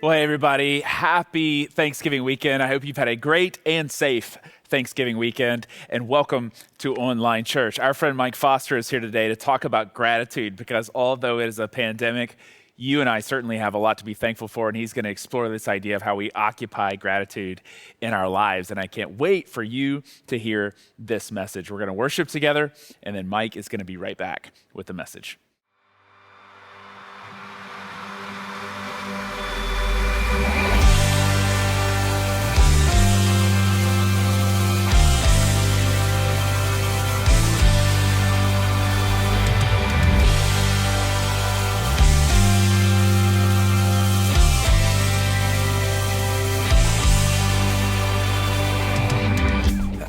Well, hey, everybody, happy Thanksgiving weekend. I hope you've had a great and safe Thanksgiving weekend, and welcome to Online Church. Our friend Mike Foster is here today to talk about gratitude, because although it is a pandemic, you and I certainly have a lot to be thankful for, and he's going to explore this idea of how we occupy gratitude in our lives. And I can't wait for you to hear this message. We're going to worship together, and then Mike is going to be right back with the message.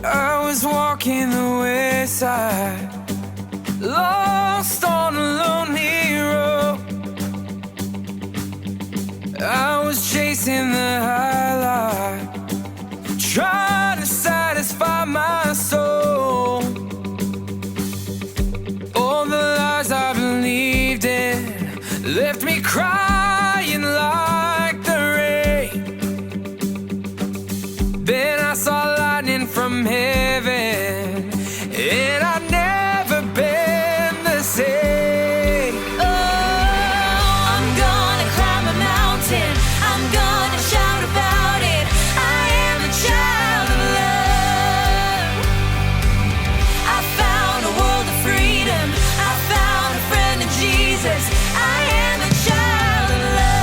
I was walking the west side, lost on a lonely road. I was chasing the highlight, trying to satisfy my soul. All the lies I believed in left me crying like the rain. Then I saw lightning from heaven, and I've never been the same. Oh, I'm gonna climb a mountain, I'm gonna shout about it. I am a child of love. I found a world of freedom, I found a friend in Jesus. I am a child of love.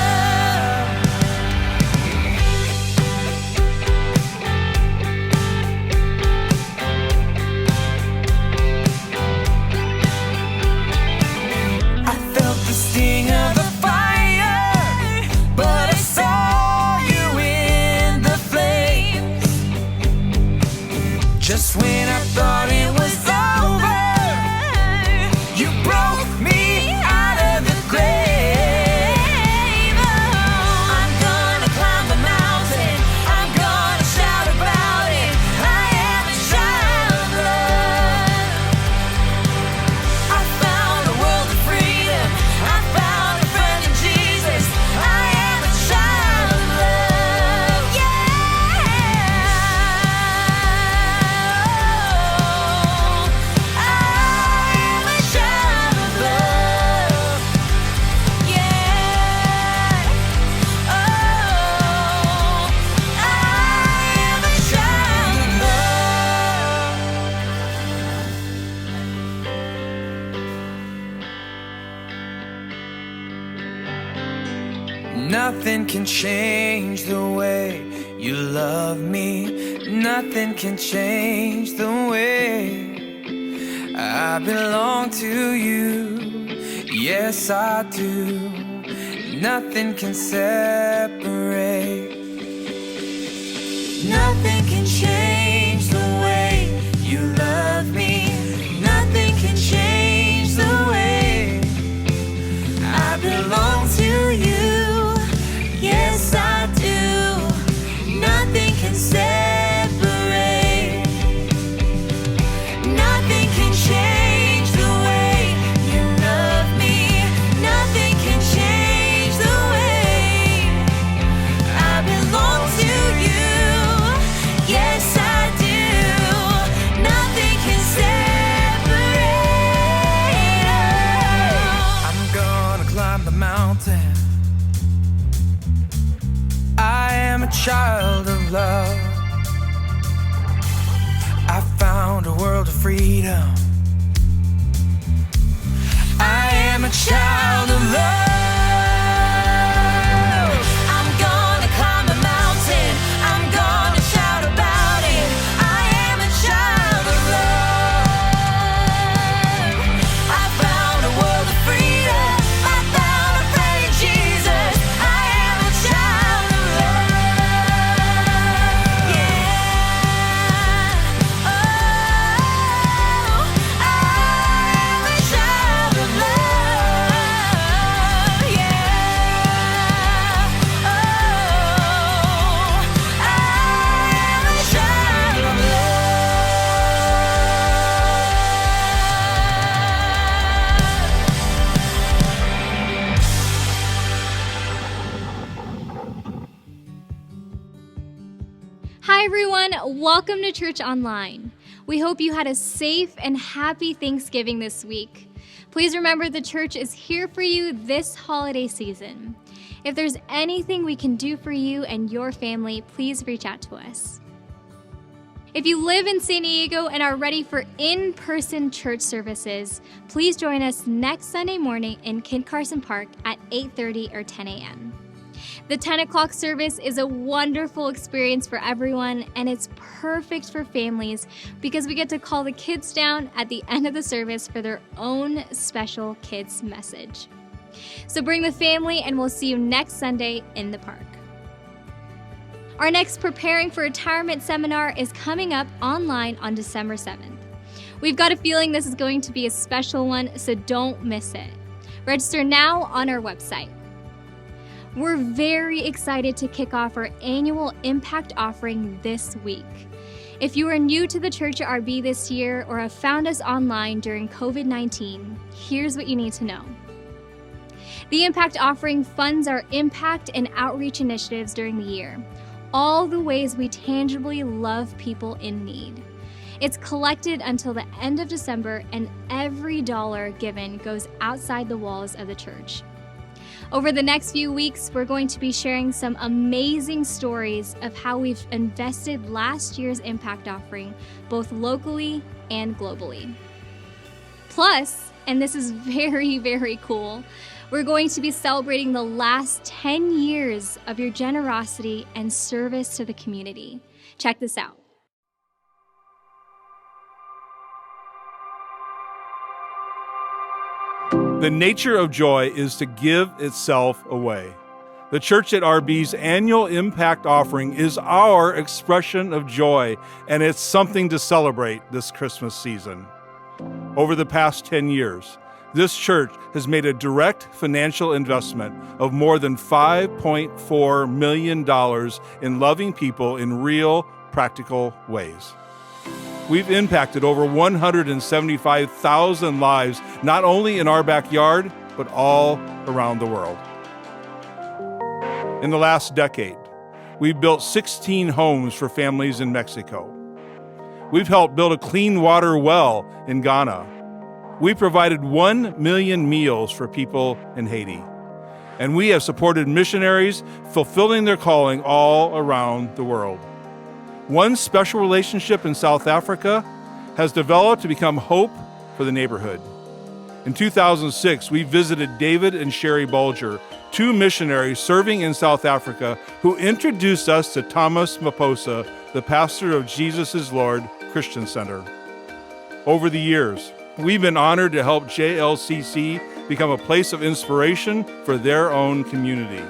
I felt the sting of the fire, but I saw you in the flames. Just when I thought it was over, you broke me out of the grave. I'm gonna climb a mountain, I'm gonna shout about it. I am a child of love. I found a world of freedom, I found a friend in Jesus. I am a child of love, yeah. I am a child of love, yeah. Oh, I am a child of love. Nothing can change the way you love me. Nothing can change the way I belong to you. Yes, I do. Nothing can separate. Nothing can change the way you love me. Nothing can change the way I belong to you. Yes, I do. Nothing can separate. Nothing can change the way you love me. Nothing can change the way I belong to you. Yes, I do. Nothing can separate. I'm gonna climb the mountain. I am a child of love. I found a world of freedom. I am a child of love. I'm gonna climb a mountain, I'm gonna shout about it. I am a child of love. I found a world of freedom, I found a friend in Jesus. I am a child of love, yeah. Oh, I am a child of love. Hi everyone, welcome to Church Online. We hope you had a safe and happy Thanksgiving this week. Please remember the church is here for you this holiday season. If there's anything we can do for you and your family, please reach out to us. If you live in San Diego and are ready for in-person church services, please join us next Sunday morning in Kent Carson Park at 8:30 or 10 a.m. The 10 o'clock service is a wonderful experience for everyone, and it's perfect for families because we get to call the kids down at the end of the service for their own special kids message. So bring the family, and we'll see you next Sunday in the park. Our next Preparing for Retirement seminar is coming up online on December 7th. We've got a feeling this is going to be a special one, so don't miss it. Register now on our website. We're very excited to kick off our annual Impact Offering this week. If you are new to the Church at RB this year or have found us online during COVID-19, here's what you need to know. The Impact Offering funds our impact and outreach initiatives during the year, all the ways we tangibly love people in need. It's collected until the end of December, and every dollar given goes outside the walls of the church. Over the next few weeks, we're going to be sharing some amazing stories of how we've invested last year's impact offering, both locally and globally. Plus, and this is very, very cool, we're going to be celebrating the last 10 years of your generosity and service to the community. Check this out. The nature of joy is to give itself away. The Church at RB's annual Impact Offering is our expression of joy, and it's something to celebrate this Christmas season. Over the past 10 years, this church has made a direct financial investment of more than $5.4 million in loving people in real, practical ways. We've impacted over 175,000 lives, not only in our backyard, but all around the world. In the last decade, we've built 16 homes for families in Mexico. We've helped build a clean water well in Ghana. We provided 1 million meals for people in Haiti. And we have supported missionaries fulfilling their calling all around the world. One special relationship in South Africa has developed to become hope for the neighborhood. In 2006, we visited David and Sherry Bulger, two missionaries serving in South Africa, who introduced us to Thomas Maposa, the pastor of Jesus is Lord Christian Center. Over the years, we've been honored to help JLCC become a place of inspiration for their own community.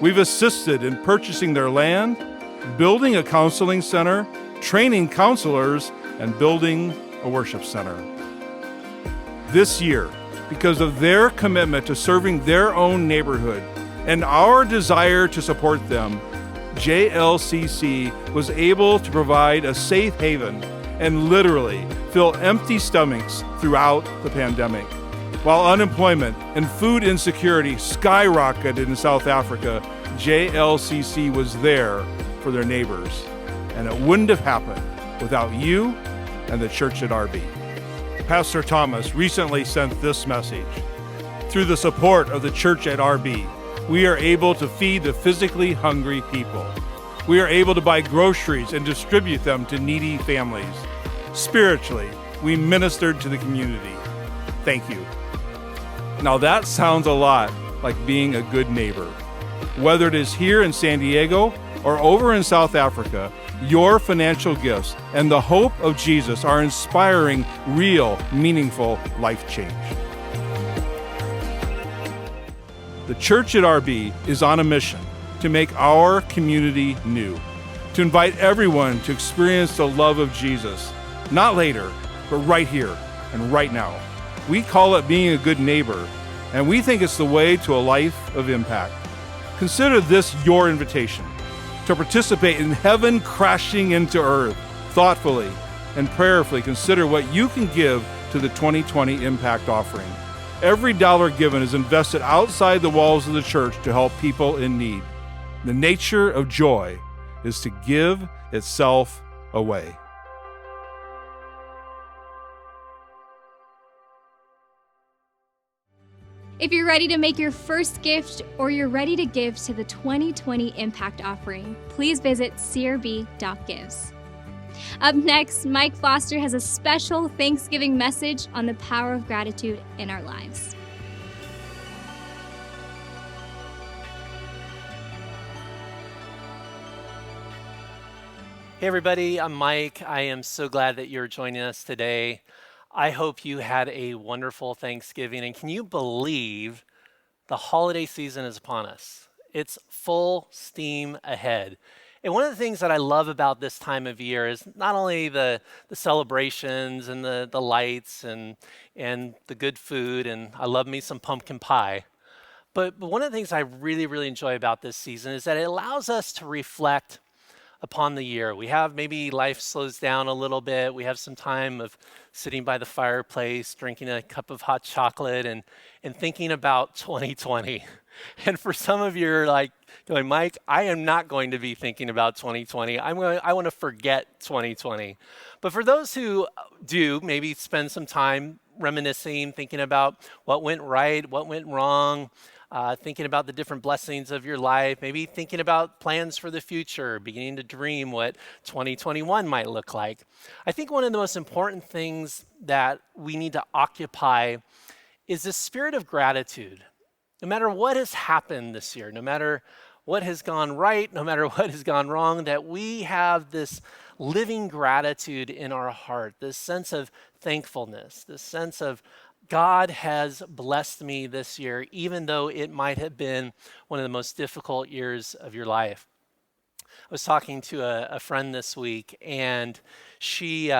We've assisted in purchasing their land, building a counseling center, training counselors, and building a worship center. This year, because of their commitment to serving their own neighborhood and our desire to support them, JLCC was able to provide a safe haven and literally fill empty stomachs throughout the pandemic. While unemployment and food insecurity skyrocketed in South Africa, JLCC was there for their neighbors, and it wouldn't have happened without you and the Church at RB. Pastor Thomas recently sent this message. Through the support of the Church at RB, we are able to feed the physically hungry people. We are able to buy groceries and distribute them to needy families. Spiritually, we ministered to the community. Thank you. Now that sounds a lot like being a good neighbor. Whether it is here in San Diego or over in South Africa, your financial gifts and the hope of Jesus are inspiring real, meaningful life change. The Church at RB is on a mission to make our community new, to invite everyone to experience the love of Jesus, not later, but right here and right now. We call it being a good neighbor, and we think it's the way to a life of impact. Consider this your invitation to participate in heaven crashing into earth. Thoughtfully and prayerfully consider what you can give to the 2020 Impact Offering. Every dollar given is invested outside the walls of the church to help people in need. The nature of joy is to give itself away. If you're ready to make your first gift or you're ready to give to the 2020 Impact Offering, please visit crb.gives. Up next, Mike Foster has a special Thanksgiving message on the power of gratitude in our lives. Hey everybody, I'm Mike. I am so glad that you're joining us today. I hope you had a wonderful Thanksgiving, and can you believe the holiday season is upon us? It's full steam ahead. And one of the things that I love about this time of year is not only the celebrations and the lights and the good food, and I love me some pumpkin pie, but one of the things I really, really enjoy about this season is that it allows us to reflect upon the year. We have maybe life slows down a little bit. We have some time of sitting by the fireplace, drinking a cup of hot chocolate and thinking about 2020. And for some of you are like going, Mike, I am not going to be thinking about 2020. I want to forget 2020. But for those who do, maybe spend some time reminiscing, thinking about what went right, what went wrong, thinking about the different blessings of your life, maybe thinking about plans for the future, beginning to dream what 2021 might look like. I think one of the most important things that we need to occupy is the spirit of gratitude. No matter what has happened this year, no matter what has gone right, no matter what has gone wrong, that we have this living gratitude in our heart, this sense of thankfulness, this sense of God has blessed me this year, even though it might have been one of the most difficult years of your life. I was talking to a friend this week, and she's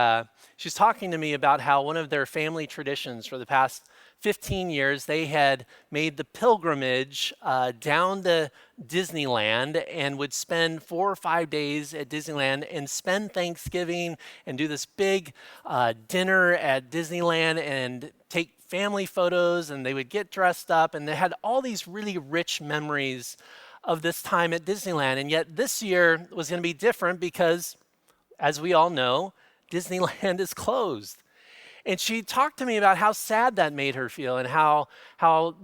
talking to me about how one of their family traditions for the past 15 years, they had made the pilgrimage down to Disneyland and would spend 4 or 5 days at Disneyland and spend Thanksgiving and do this big dinner at Disneyland and take family photos, and they would get dressed up, and they had all these really rich memories of this time at Disneyland. And yet this year was going to be different because, as we all know, Disneyland is closed. And she talked to me about how sad that made her feel, and how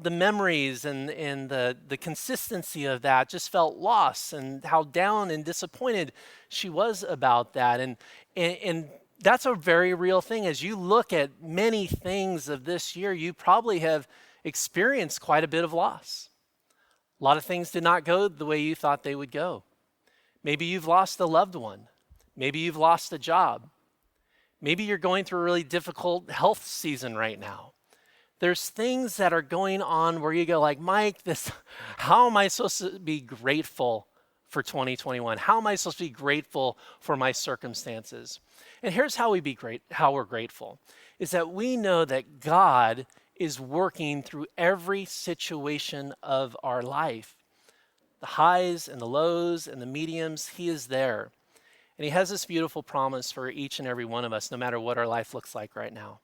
the memories and the consistency of that just felt lost, and how down and disappointed she was about that. And that's a very real thing. As you look at many things of this year, you probably have experienced quite a bit of loss. A lot of things did not go the way you thought they would go. Maybe you've lost a loved one. Maybe you've lost a job. Maybe you're going through a really difficult health season right now. There's things that are going on where you go like, Mike, how am I supposed to be grateful for 2021? How am I supposed to be grateful for my circumstances? And here's how we're grateful, is that we know that God is working through every situation of our life. The highs and the lows and the mediums, He is there. And He has this beautiful promise for each and every one of us, no matter what our life looks like right now.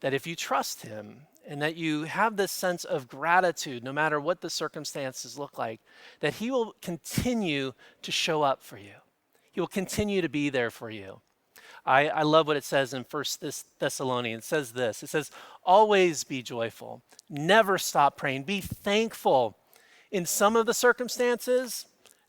That if you trust Him and that you have this sense of gratitude, no matter what the circumstances look like, that He will continue to show up for you. He will continue to be there for you. I love what it says in 1 Thessalonians. It says this. It says, always be joyful. Never stop praying. Be thankful. In some of the circumstances,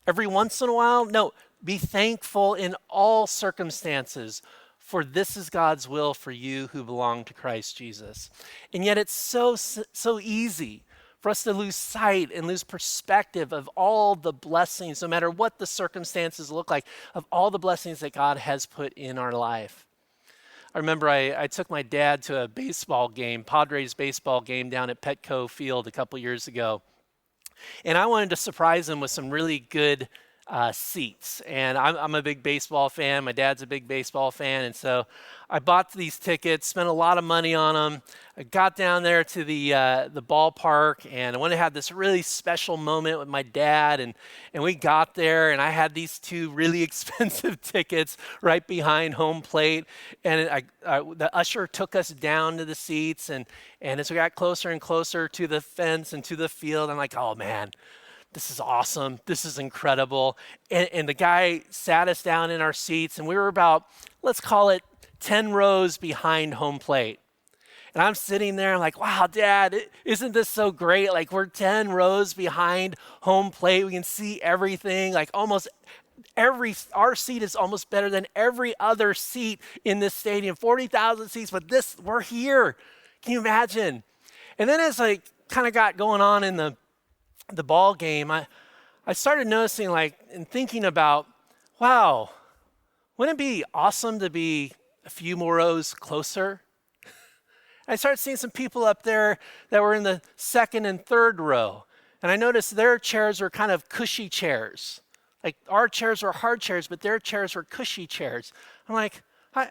every once in a while, no, be thankful in all circumstances, for this is God's will for you who belong to Christ Jesus. And yet it's so easy for us to lose sight and lose perspective of all the blessings, no matter what the circumstances look like, of all the blessings that God has put in our life. I remember I took my dad to a baseball game, Padres baseball game down at Petco Field a couple years ago. And I wanted to surprise him with some really good seats. And I'm a big baseball fan. My dad's a big baseball fan. And so I bought these tickets, spent a lot of money on them. I got down there to the ballpark, and I wanted to have this really special moment with my dad. And we got there, and I had these 2 really expensive tickets right behind home plate. And the usher took us down to the seats. And as we got closer and closer to the fence and to the field, I'm like, oh man, this is awesome. This is incredible. And the guy sat us down in our seats, and we were about, let's call it 10 rows behind home plate. And I'm sitting there, I'm like, wow, Dad, isn't this so great? Like, we're 10 rows behind home plate. We can see everything. Like, almost our seat is almost better than every other seat in this stadium. 40,000 seats, but we're here. Can you imagine? And then as I kind of got going on in the ball game, I started noticing, like, and thinking about, wow, wouldn't it be awesome to be a few more rows closer? I started seeing some people up there that were in the second and third row. And I noticed their chairs were kind of cushy chairs. Like, our chairs were hard chairs, but their chairs were cushy chairs. I'm like, I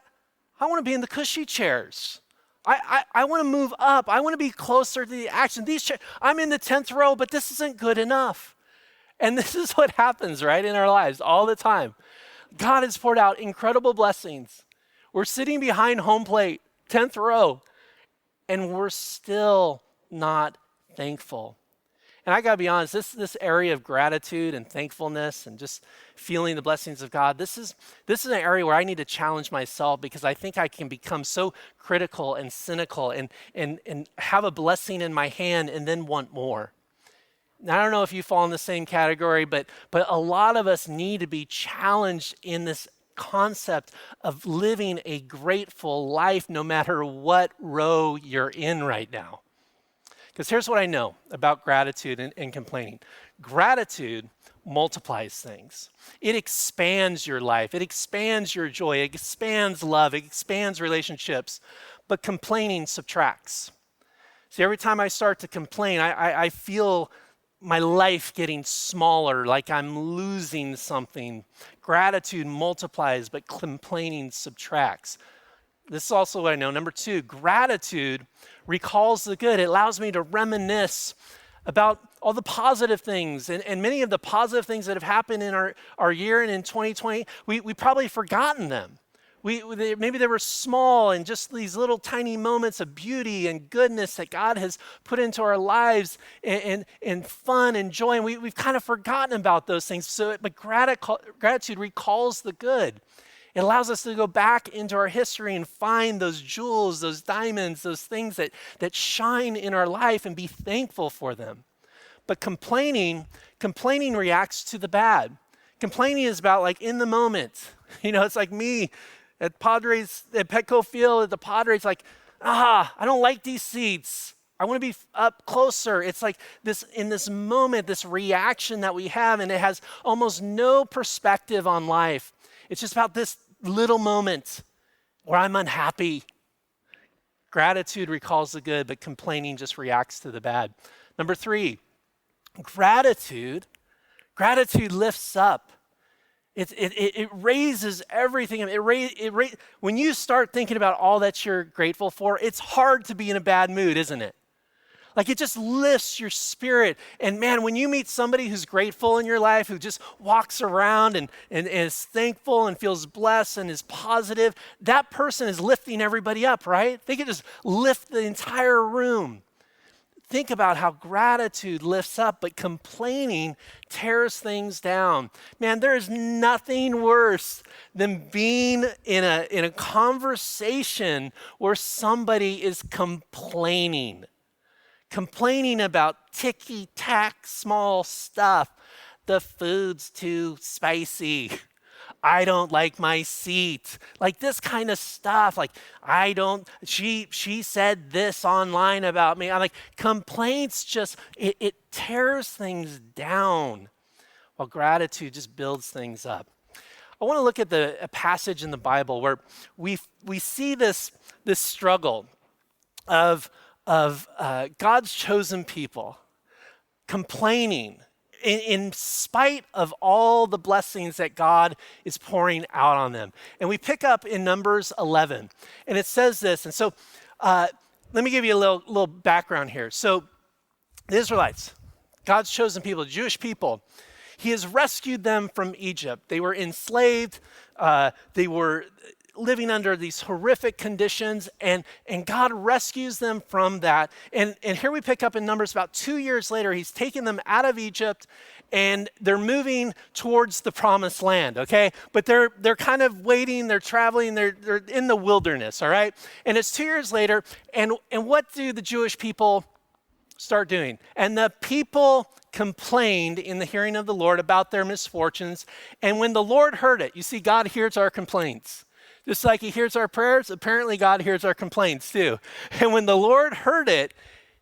want to be in the cushy chairs. I want to move up. I want to be closer to the action. I'm in the 10th row, but this isn't good enough. And this is what happens, right, in our lives all the time. God has poured out incredible blessings. We're sitting behind home plate, 10th row, and we're still not thankful. And I gotta be honest, this area of gratitude and thankfulness and just feeling the blessings of God, this is an area where I need to challenge myself, because I think I can become so critical and cynical and have a blessing in my hand and then want more. Now, I don't know if you fall in the same category, but a lot of us need to be challenged in this concept of living a grateful life no matter what row you're in right now. Because here's what I know about gratitude and complaining. Gratitude multiplies things. It expands your life. It expands your joy. It expands love. It expands relationships. But complaining subtracts. See, every time I start to complain, I feel my life getting smaller, like I'm losing something. Gratitude multiplies, but complaining subtracts. This is also what I know. Number 2, gratitude recalls the good. It allows me to reminisce about all the positive things. And many of the positive things that have happened in our year and in 2020, we probably forgotten them. Maybe they were small and just these little tiny moments of beauty and goodness that God has put into our lives, and fun and joy. And we've kind of forgotten about those things. But gratitude recalls the good. It allows us to go back into our history and find those jewels, those diamonds, those things that shine in our life, and be thankful for them. But complaining reacts to the bad. Complaining is about, like, in the moment. It's like me at Petco Field at the Padres, like, I don't like these seats. I want to be up closer. It's like this, in this moment, this reaction that we have, and it has almost no perspective on life. It's just about this little moment where I'm unhappy. Gratitude recalls the good, but complaining just reacts to the bad. Number 3, gratitude lifts up. It raises everything. When you start thinking about all that you're grateful for, it's hard to be in a bad mood, isn't it? Like, it just lifts your spirit. And man, when you meet somebody who's grateful in your life, who just walks around and is thankful and feels blessed and is positive, that person is lifting everybody up, right? They can just lift the entire room. Think about how gratitude lifts up, but complaining tears things down. Man, there is nothing worse than being in a conversation where somebody is complaining about ticky-tack small stuff. The food's too spicy. I don't like my seat. Like, this kind of stuff. Like, she said this online about me. I'm like, complaints just, it tears things down, while gratitude just builds things up. I want to look at a passage in the Bible where we see this struggle of God's chosen people complaining in spite of all the blessings that God is pouring out on them. And we pick up in Numbers 11, and it says this. And so let me give you a little background here. So the Israelites, God's chosen people, Jewish people, He has rescued them from Egypt. They were enslaved. They were living under these horrific conditions, and God rescues them from that. And here we pick up in Numbers about 2 years later, he's taken them out of Egypt, and they're moving towards the promised land, okay? But they're kind of waiting, they're traveling, they're in the wilderness, all right? And it's 2 years later, and what do the Jewish people start doing? And the people complained in the hearing of the Lord about their misfortunes. And when the Lord heard it, you see, God hears our complaints. Just like he hears our prayers, apparently God hears our complaints too. And when the Lord heard it,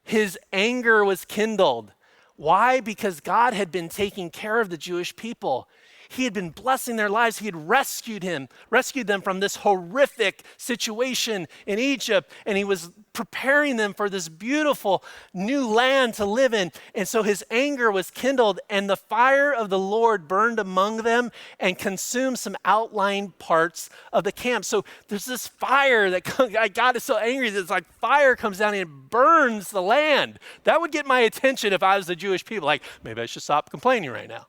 his anger was kindled. Why? Because God had been taking care of the Jewish people. He had been blessing their lives. He had rescued them from this horrific situation in Egypt, and he was preparing them for this beautiful new land to live in. And so his anger was kindled, and the fire of the Lord burned among them and consumed some outlying parts of the camp. So there's this fire that God is so angry that it's like fire comes down and burns the land. That would get my attention if I was the Jewish people. Like, maybe I should stop complaining right now.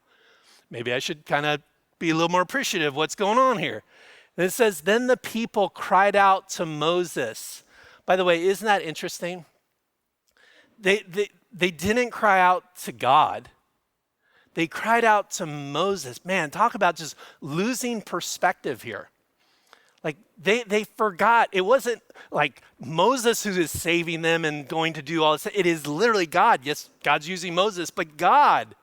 Maybe I should kind of be a little more appreciative of what's going on here. And it says, then the people cried out to Moses. By the way, isn't that interesting? They didn't cry out to God. They cried out to Moses. Man, talk about just losing perspective here. Like they forgot. It wasn't like Moses who is saving them and going to do all this. It is literally God. Yes, God's using Moses, but God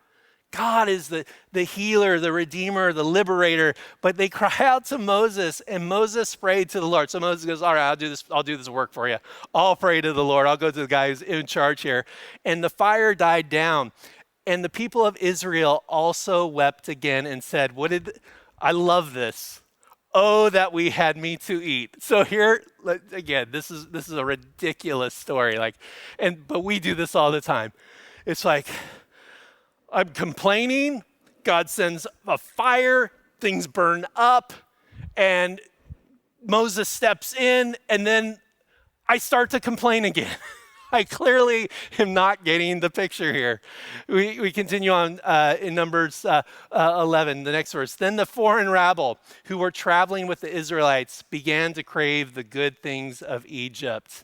is the healer, the redeemer, the liberator. But they cry out to Moses, and Moses prayed to the Lord. So Moses goes, all right, I'll do this work for you. I'll pray to the Lord. I'll go to the guy who's in charge here. And the fire died down. And the people of Israel also wept again and said, I love this. Oh, that we had meat to eat. So here, again, this is a ridiculous story. But we do this all the time. It's like, I'm complaining, God sends a fire, things burn up, and Moses steps in, and then I start to complain again. I clearly am not getting the picture here. We continue on in Numbers 11, the next verse. Then the foreign rabble who were traveling with the Israelites began to crave the good things of Egypt.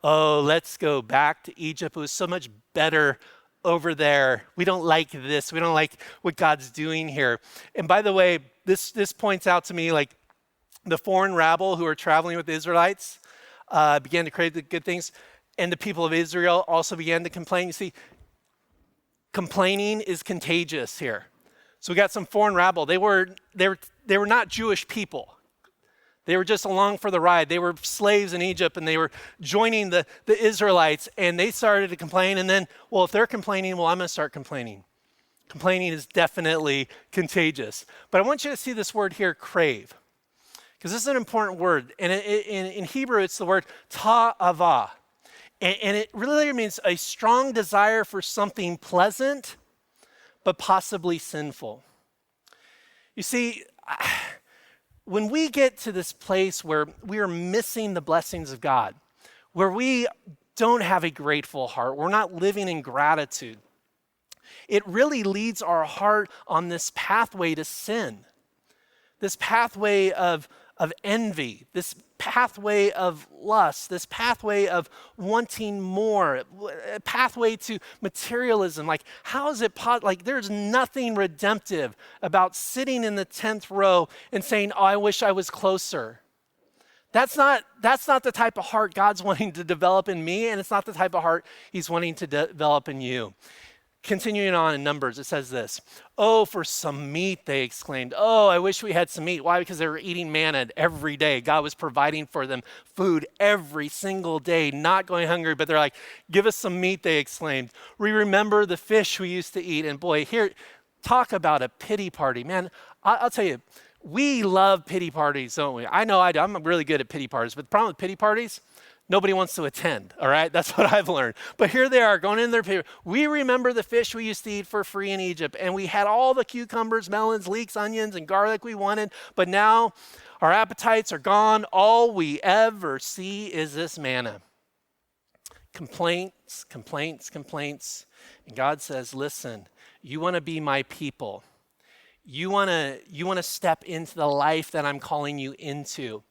Oh, let's go back to Egypt. It was so much better over there. We don't like this. We don't like what God's doing here. And by the way, this points out to me, like, the foreign rabble who are traveling with the Israelites began to crave the good things, and the people of Israel also began to complain. You see, complaining is contagious here. So we got some foreign rabble. They were not Jewish people. They were just along for the ride. They were slaves in Egypt, and they were joining the Israelites, and they started to complain. And then, well, if they're complaining, well, I'm going to start complaining. Complaining is definitely contagious. But I want you to see this word here, crave, because this is an important word. And in Hebrew, it's the word ta'ava. And it really means a strong desire for something pleasant, but possibly sinful. You see, when we get to this place where we are missing the blessings of God, where we don't have a grateful heart, we're not living in gratitude, it really leads our heart on this pathway to sin, this pathway of envy, this pathway of lust, this pathway of wanting more, a pathway to materialism. Like, how is it like there's nothing redemptive about sitting in the 10th row and saying, oh, I wish I was closer. That's not the type of heart God's wanting to develop in me, and it's not the type of heart he's wanting to develop in you. Continuing on in Numbers, it says this, oh, for some meat, they exclaimed. Oh, I wish we had some meat. Why? Because they were eating manna every day. God was providing for them food every single day, not going hungry, but they're like, give us some meat, they exclaimed. We remember the fish we used to eat. And boy, here, talk about a pity party. Man, I'll tell you, we love pity parties, don't we? I know I do. I'm really good at pity parties, but the problem with pity parties, nobody wants to attend, all right? That's what I've learned. But here they are going in their paper. We remember the fish we used to eat for free in Egypt, and we had all the cucumbers, melons, leeks, onions, and garlic we wanted, but now our appetites are gone. All we ever see is this manna. Complaints, complaints, complaints. And God says, listen, you want to be my people. You want to step into the life that I'm calling you into.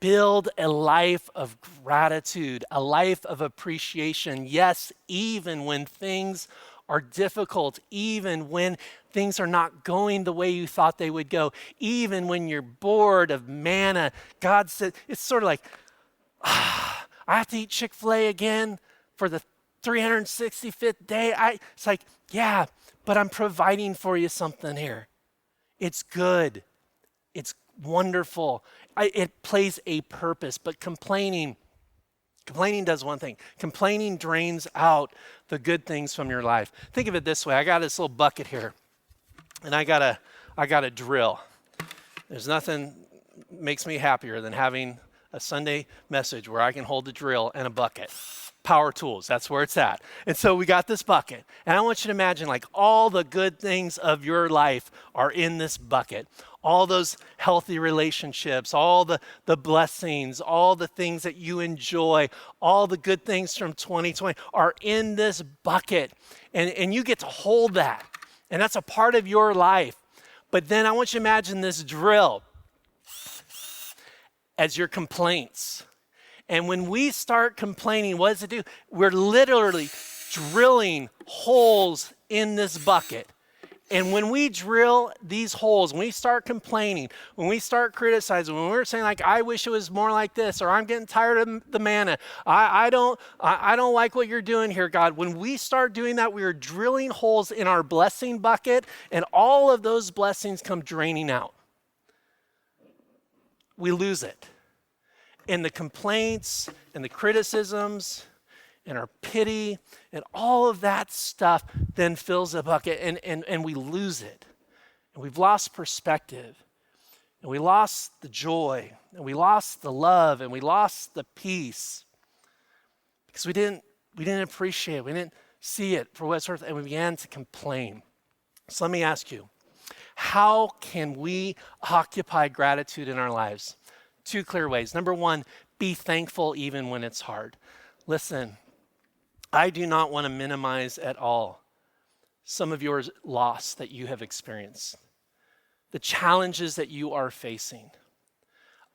build a life of gratitude, a life of appreciation. Yes, even when things are difficult, even when things are not going the way you thought they would go, even when you're bored of manna. God said, it's sort of like, I have to eat Chick-fil-A again for the 365th day. It's like, yeah, but I'm providing for you something here. It's good. It's wonderful. It plays a purpose, but complaining does one thing. Complaining drains out the good things from your life. Think of it this way. I got this little bucket here, and I got a drill. There's nothing makes me happier than having a Sunday message where I can hold a drill and a bucket. Power tools, that's where it's at. And so we got this bucket. And I want you to imagine like all the good things of your life are in this bucket. All those healthy relationships, all the blessings, all the things that you enjoy, all the good things from 2020 are in this bucket. And you get to hold that. And that's a part of your life. But then I want you to imagine this drill as your complaints. And when we start complaining, what does it do? We're literally drilling holes in this bucket. And when we drill these holes, when we start complaining, when we start criticizing, when we're saying like, I wish it was more like this, or I'm getting tired of the manna, I don't like what you're doing here, God. When we start doing that, we are drilling holes in our blessing bucket, and all of those blessings come draining out. We lose it. And the complaints and the criticisms and our pity and all of that stuff then fills the bucket, and we lose it. And we've lost perspective, and we lost the joy, and we lost the love, and we lost the peace because we didn't appreciate it. We didn't see it for what it's worth, and we began to complain. So let me ask you, how can we occupy gratitude in our lives? 2 clear ways. Number 1, be thankful even when it's hard. Listen, I do not want to minimize at all some of your loss that you have experienced, the challenges that you are facing.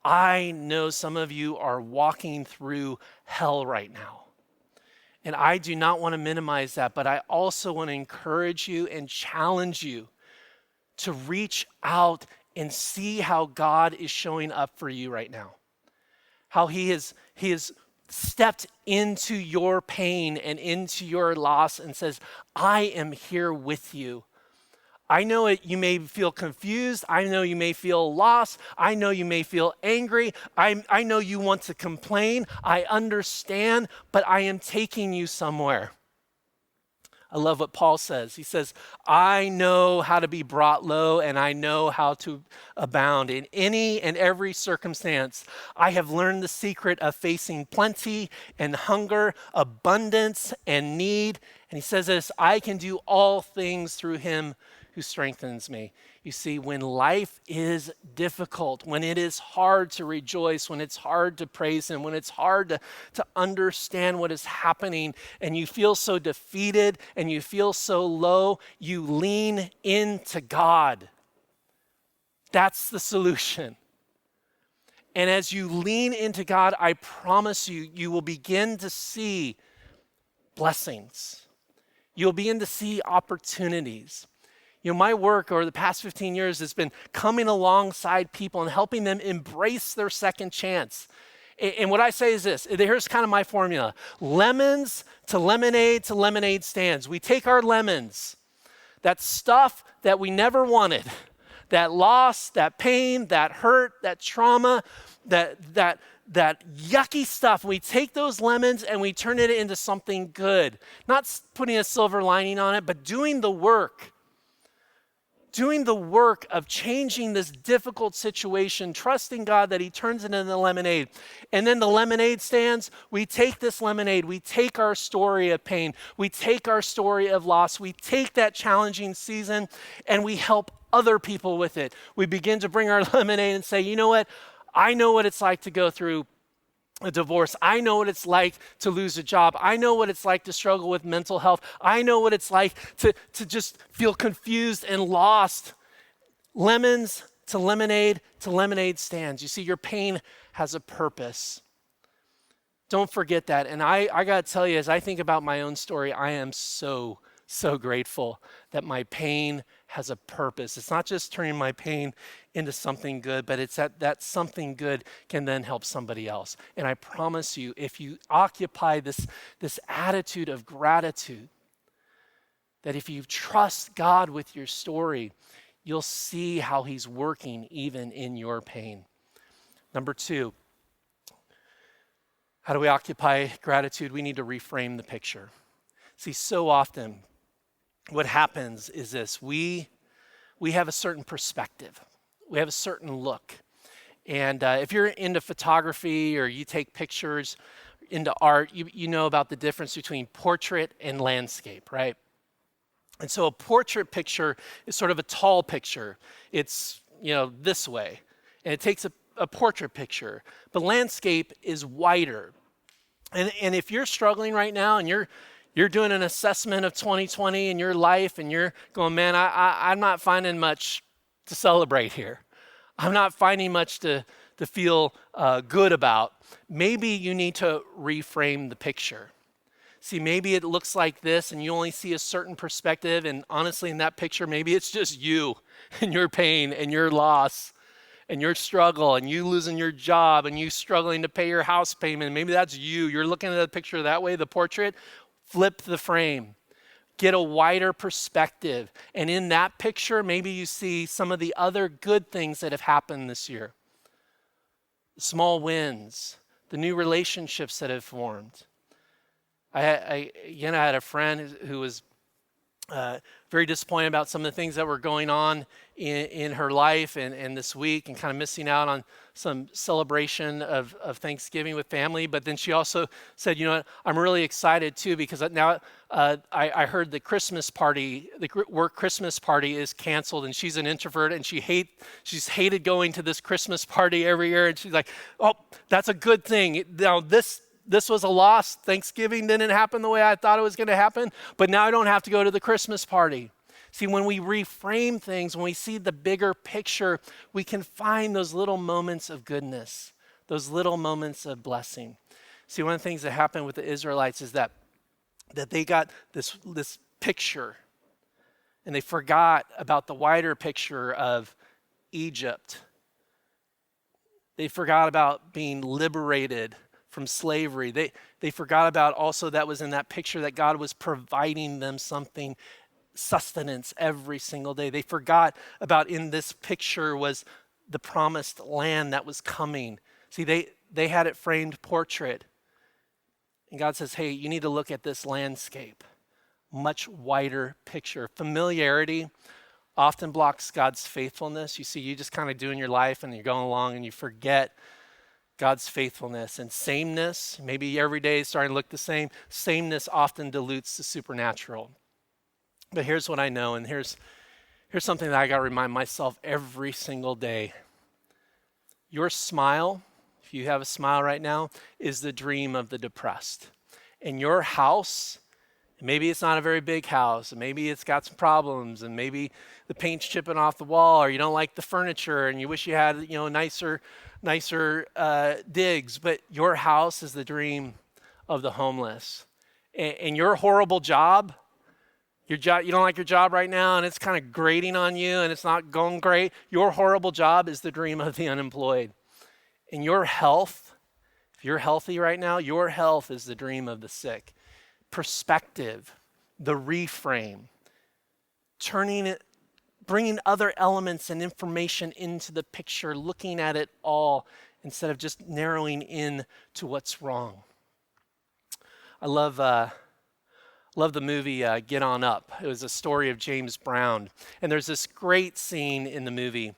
I know some of you are walking through hell right now, and I do not want to minimize that, but I also want to encourage you and challenge you to reach out and see how God is showing up for you right now. How he has stepped into your pain and into your loss and says, I am here with you. I know you may feel confused. I know you may feel lost. I know you may feel angry. I know you want to complain. I understand, but I am taking you somewhere. I love what Paul says. He says, I know how to be brought low, and I know how to abound. In any and every circumstance, I have learned the secret of facing plenty and hunger, abundance and need. And he says this, I can do all things through him who strengthens me. You see, when life is difficult, when it is hard to rejoice, when it's hard to praise him, when it's hard to understand what is happening, and you feel so defeated and you feel so low, you lean into God. That's the solution. And as you lean into God, I promise you, you will begin to see blessings. You'll begin to see opportunities. You know, my work over the past 15 years has been coming alongside people and helping them embrace their second chance. And what I say is this, here's kind of my formula. Lemons to lemonade stands. We take our lemons, that stuff that we never wanted, that loss, that pain, that hurt, that trauma, that yucky stuff. We take those lemons and we turn it into something good. Not putting a silver lining on it, but doing the work of changing this difficult situation, trusting God that he turns it into lemonade. And then the lemonade stands, we take this lemonade, we take our story of pain, we take our story of loss, we take that challenging season and we help other people with it. We begin to bring our lemonade and say, you know what? I know what it's like to go through a divorce. I know what it's like to lose a job. I know what it's like to struggle with mental health. I know what it's like to just feel confused and lost. Lemons to lemonade stands. You see, your pain has a purpose. Don't forget that. And I got to tell you, as I think about my own story, I am so grateful that my pain has a purpose. It's not just turning my pain into something good, but it's that something good can then help somebody else. And I promise you, if you occupy this attitude of gratitude, that if you trust God with your story, you'll see how he's working even in your pain. Number 2, how do we occupy gratitude? We need to reframe the picture. See, so often what happens is this: we have a certain perspective, we have a certain look. And if you're into photography or you take pictures, into art, you know about the difference between portrait and landscape, right? And so a portrait picture is sort of a tall picture. It's, this way. And it takes a portrait picture. But landscape is wider. And if you're struggling right now and you're doing an assessment of 2020 in your life and you're going, man, I'm not finding much to celebrate here. I'm not finding much to feel good about. Maybe you need to reframe the picture. See, maybe it looks like this and you only see a certain perspective, and honestly in that picture, maybe it's just you and your pain and your loss and your struggle and you losing your job and you struggling to pay your house payment. Maybe that's you. You're looking at the picture that way, the portrait. Flip the frame. Get a wider perspective. And in that picture, maybe you see some of the other good things that have happened this year. Small wins, the new relationships that have formed. I had a friend who was very disappointed about some of the things that were going on in her life and this week, and kind of missing out on some celebration of Thanksgiving with family. But then she also said, what, I'm really excited too, because now I heard the Christmas party, the work Christmas party is canceled, and she's an introvert and she's hated going to this Christmas party every year. And she's like, oh, that's a good thing. Now this was a loss. Thanksgiving didn't happen the way I thought it was going to happen, but now I don't have to go to the Christmas party. See, when we reframe things, when we see the bigger picture, we can find those little moments of goodness, those little moments of blessing. See, one of the things that happened with the Israelites is that they got this picture, and they forgot about the wider picture of Egypt. They forgot about being liberated from slavery. They forgot about also that was in that picture that God was providing them something, sustenance every single day. They forgot about in this picture was the promised land that was coming. See, they had it framed portrait. And God says, hey, you need to look at this landscape, much wider picture. Familiarity often blocks God's faithfulness. You see, you just kind of doing your life and you're going along and you forget God's faithfulness. And sameness, maybe every day is starting to look the same. Sameness often dilutes the supernatural. But here's what I know, and here's something that I got to remind myself every single day. Your smile, if you have a smile right now, is the dream of the depressed. And your house, maybe it's not a very big house, and maybe it's got some problems, and maybe the paint's chipping off the wall, or you don't like the furniture, and you wish you had nicer digs, but your house is the dream of the homeless. And your horrible job, you don't like your job right now, and it's kind of grating on you, and it's not going great. Your horrible job is the dream of the unemployed. And your health, if you're healthy right now, your health is the dream of the sick. Perspective, the reframe, bringing other elements and information into the picture, looking at it all instead of just narrowing in to what's wrong. I love the movie Get On Up. It was a story of James Brown. And there's this great scene in the movie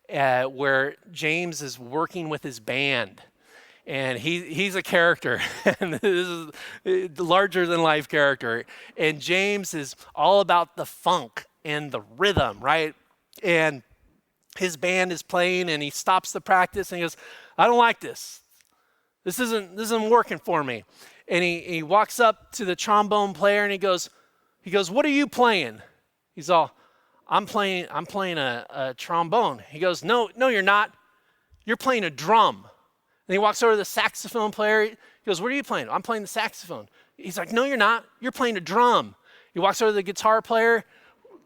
where James is working with his band. And he's a character, and this is a larger than life character. And James is all about the funk and the rhythm, right? And his band is playing, and he stops the practice, and he goes, I don't like this. This isn't working for me. And he walks up to the trombone player, and he goes, what are you playing? He's all, I'm playing a trombone. He goes, no, you're not. You're playing a drum. And he walks over to the saxophone player. He goes, what are you playing? I'm playing the saxophone. He's like, no, you're not. You're playing a drum. He walks over to the guitar player.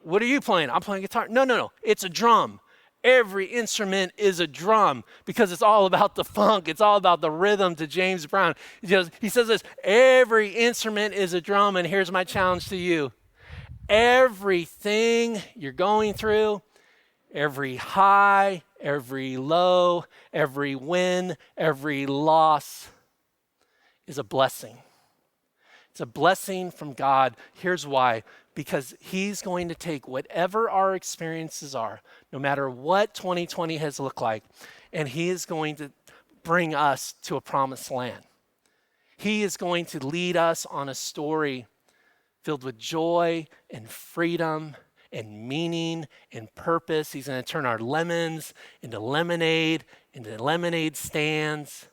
What are you playing? I'm playing guitar. No. It's a drum. Every instrument is a drum because it's all about the funk. It's all about the rhythm to James Brown. He says this, every instrument is a drum, and here's my challenge to you. Everything you're going through, every high, every low, every win, every loss is a blessing. It's a blessing from God. Here's why. Because he's going to take whatever our experiences are, no matter what 2020 has looked like, and he is going to bring us to a promised land. He is going to lead us on a story filled with joy and freedom and meaning and purpose. He's going to turn our lemons into lemonade stands.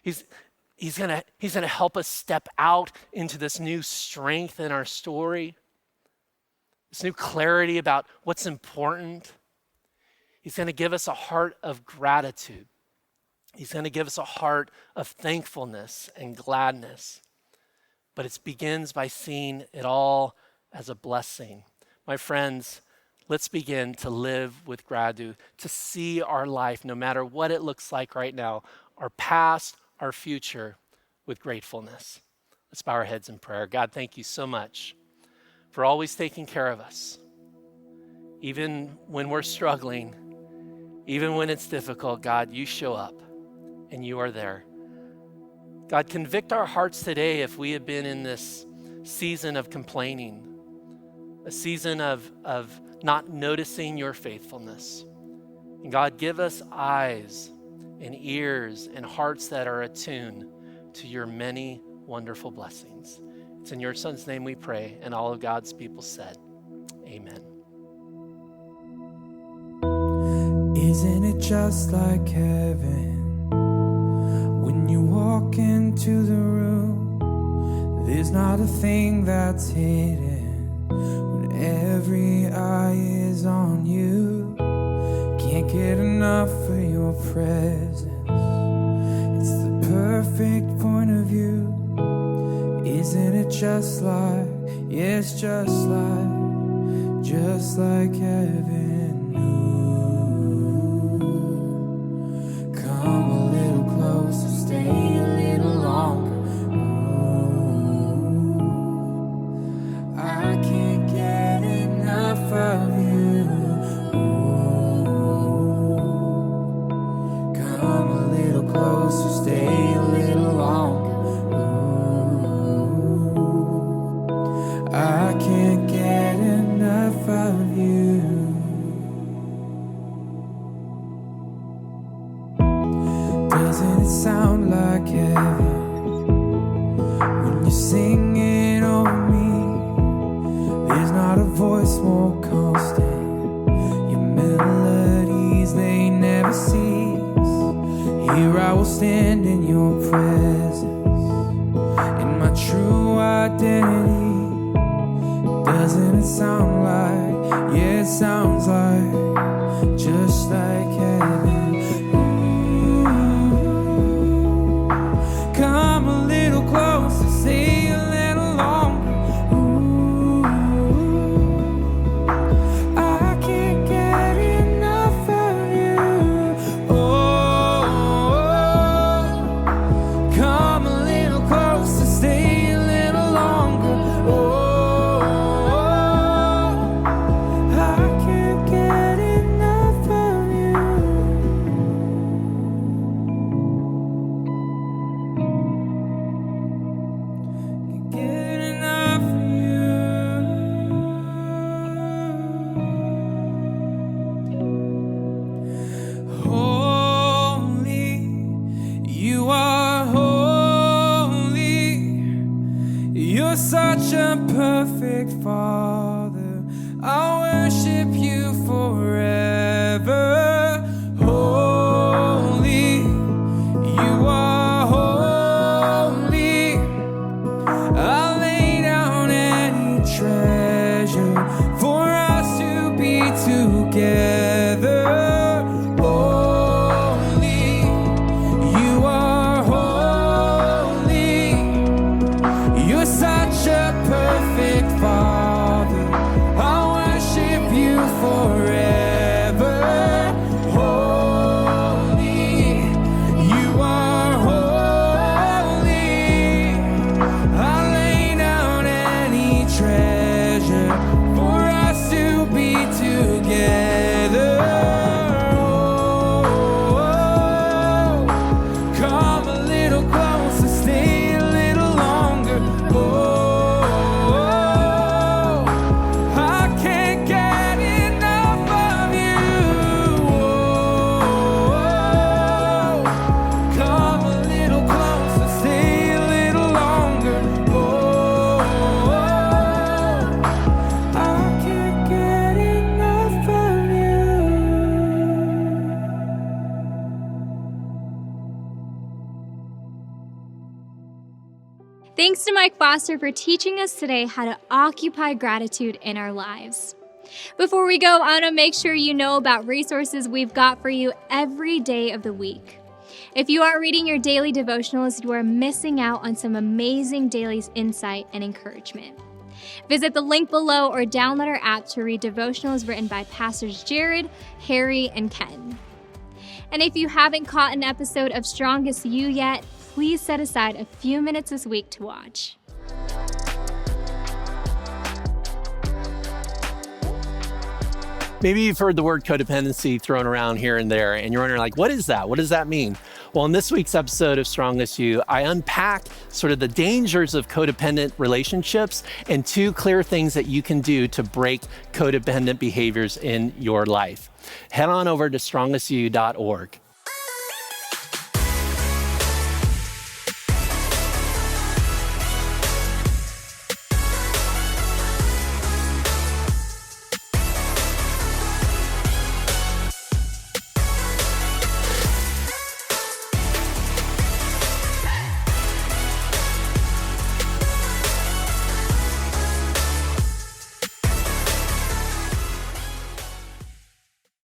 He's going to help us step out into this new strength in our story, this new clarity about what's important. He's going to give us a heart of gratitude. He's going to give us a heart of thankfulness and gladness. But it begins by seeing it all as a blessing. My friends, let's begin to live with gratitude, to see our life, no matter what it looks like right now, our past, our future, with gratefulness. Let's bow our heads in prayer. God, thank you so much for always taking care of us. Even when we're struggling, even when it's difficult, God, you show up and you are there. God, convict our hearts today if we have been in this season of complaining, a season of not noticing your faithfulness. And God, give us eyes and ears and hearts that are attuned to your many wonderful blessings. It's in your Son's name we pray, and all of God's people said, amen. Isn't it just like heaven when you walk into the room? There's not a thing that's hidden when every eye is on you. Can't get enough of your presence. It's the perfect point of view. Isn't it just like, yes, just like heaven? Ooh. Come a little closer, stay a little longer. Ooh. I can't get enough of you. Ooh. Come a little closer, stay a little longer. I can't get enough of you. Doesn't it sound like heaven when you sing it over me? There's not a voice more constant. Your melodies, they never cease. Here I will stand in your presence, in my true identity. Doesn't it sound like, yeah, it sounds like, just like heaven. Ooh. Come a little closer, stay a little longer. Ooh. I can't get enough of you. Oh, come a little closer, stay a little longer. Oh. Such a perfect Father, I worship you forever. Holy, you are holy. I lay down any treasure for us to be together. Holy, you Thanks to Mike Foster for teaching us today how to occupy gratitude in our lives. Before we go, I want to make sure you know about resources we've got for you every day of the week. If you aren't reading your daily devotionals, you are missing out on some amazing daily insight and encouragement. Visit the link below or download our app to read devotionals written by Pastors Jared, Harry, and Ken. And if you haven't caught an episode of Strongest You yet, please set aside a few minutes this week to watch. Maybe you've heard the word codependency thrown around here and there, and you're wondering, like, what is that? What does that mean? Well, in this week's episode of Strongest You, I unpack sort of the dangers of codependent relationships and 2 clear things that you can do to break codependent behaviors in your life. Head on over to strongestyou.org.